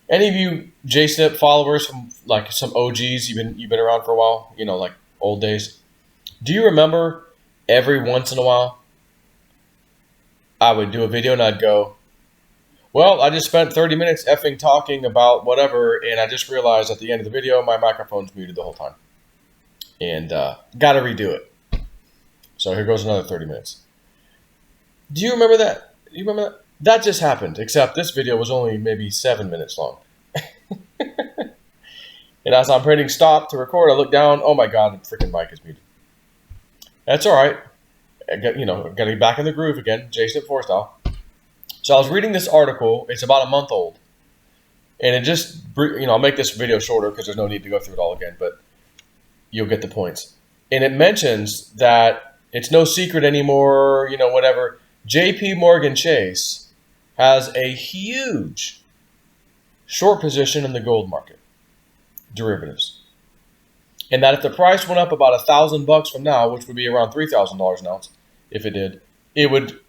Any of you JSNP followers from like some OGs, you've been around for a while, like old days. Do you remember every once in a while I would do a video and I'd go, well, I just spent 30 minutes effing talking about whatever, and I just realized at the end of the video my microphone's muted the whole time. And gotta redo it. So here goes another 30 minutes. Do you remember that? That just happened, except this video was only maybe 7 minutes long. And as I'm hitting stop to record, I look down. Oh my God, the freaking mic is muted. That's all right. I got to be back in the groove again, Jason 4 style. So I was reading this article. It's about a month old. And it just, I'll make this video shorter because there's no need to go through it all again, but you'll get the points. And it mentions that it's no secret anymore, whatever. JP Morgan Chase has a huge short position in the gold market, derivatives. And that if the price went up about $1,000 from now, which would be around $3,000 an ounce, if it did, it would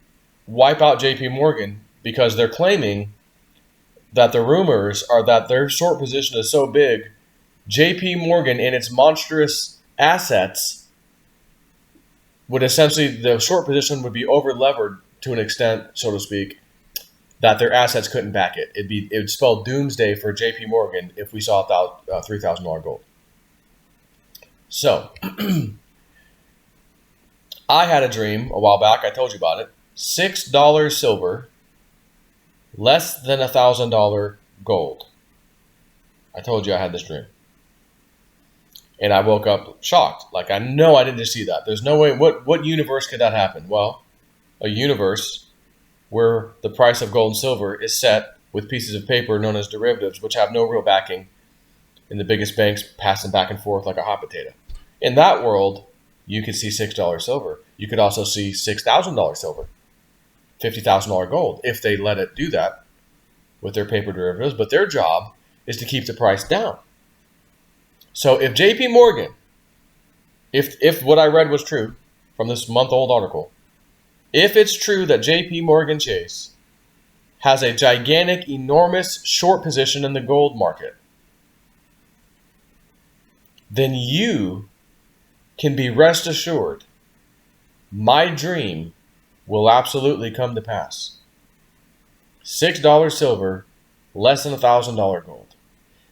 wipe out JP Morgan because they're claiming that the rumors are that their short position is so big, JP Morgan and its monstrous assets would essentially, the short position would be over levered to an extent, so to speak, that their assets couldn't back it. It would spell doomsday for JP Morgan if we saw $3,000 gold. So, I had a dream a while back. I told you about it. $6 silver, less than $1,000 gold. I told you I had this dream. And I woke up shocked. Like, I know I didn't just see that. There's no way. What universe could that happen? Well, a universe where the price of gold and silver is set with pieces of paper known as derivatives, which have no real backing, and the biggest banks pass them back and forth like a hot potato. In that world, you could see $6 silver. You could also see $6,000 silver, $50,000 gold, if they let it do that with their paper derivatives. But their job is to keep the price down. So if JP Morgan, if what I read was true from this month-old article, if it's true that JP Morgan Chase has a gigantic, enormous short position in the gold market, then you can be rest assured my dream will absolutely come to pass. $6 silver, less than $1,000 gold.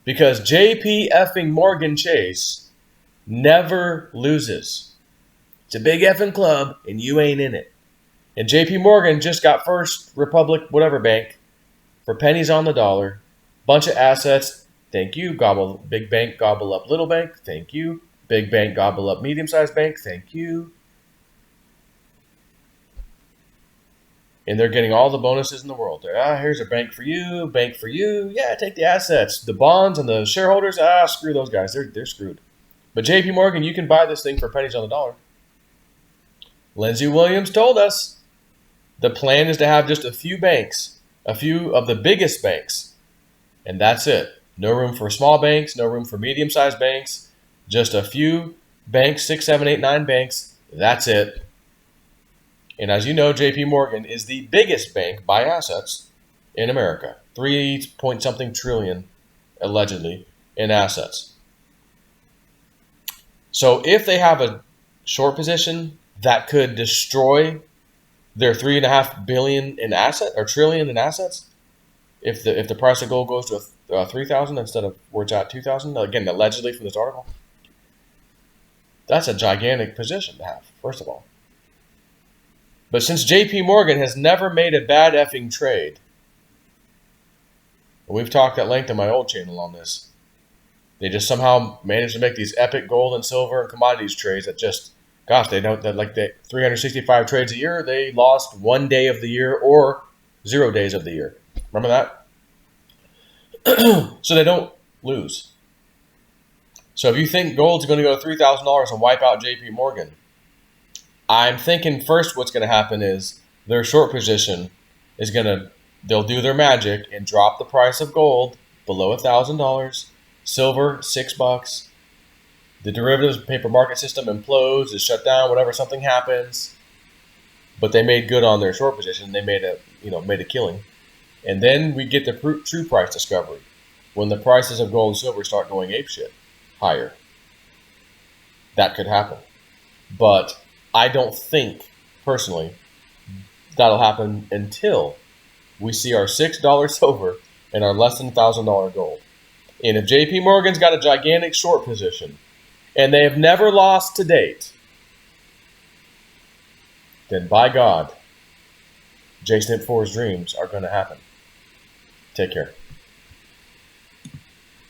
Because JP effing Morgan Chase never loses. It's a big effing club, and you ain't in it. And JP Morgan just got First Republic, whatever bank, for pennies on the dollar. Bunch of assets. Thank you. Gobble, big bank, gobble up little bank. Thank you. Big bank, gobble up medium-sized bank. Thank you. And they're getting all the bonuses in the world. Here's a bank for you, bank for you. Yeah, take the assets. The bonds and the shareholders, screw those guys. They're screwed. But JP Morgan, you can buy this thing for pennies on the dollar. Lindsey Williams told us the plan is to have just a few banks, a few of the biggest banks, and that's it. No room for small banks, no room for medium-sized banks, just a few banks, 6, 7, 8, 9 banks. That's it. And as you know, JP Morgan is the biggest bank by assets in America. 3-point-something trillion, allegedly, in assets. So if they have a short position that could destroy their $3.5 billion in asset or trillion in assets, if the price of gold goes to 3,000 instead of where it's at 2,000, again, allegedly from this article, that's a gigantic position to have, first of all. But since JP Morgan has never made a bad effing trade, and we've talked at length on my old channel on this, they just somehow managed to make these epic gold and silver and commodities trades that just, gosh, they 365 trades a year, they lost 1 day of the year or 0 days of the year. Remember that? So they don't lose. So if you think gold's going to go to $3,000 and wipe out JP Morgan, I'm thinking first what's going to happen is their short position is they'll do their magic and drop the price of gold below $1,000, silver $6. The derivatives paper market system implodes, is shut down, whatever, something happens. But they made good on their short position. They made a killing. And then we get the true price discovery. when the prices of gold and silver start going apeshit higher. That could happen. But I don't think, personally, that'll happen until we see our $6 silver and our less than $1,000 gold. And if JP Morgan's got a gigantic short position, and they have never lost to date, then by God, J-Snip 4's dreams are going to happen. Take care.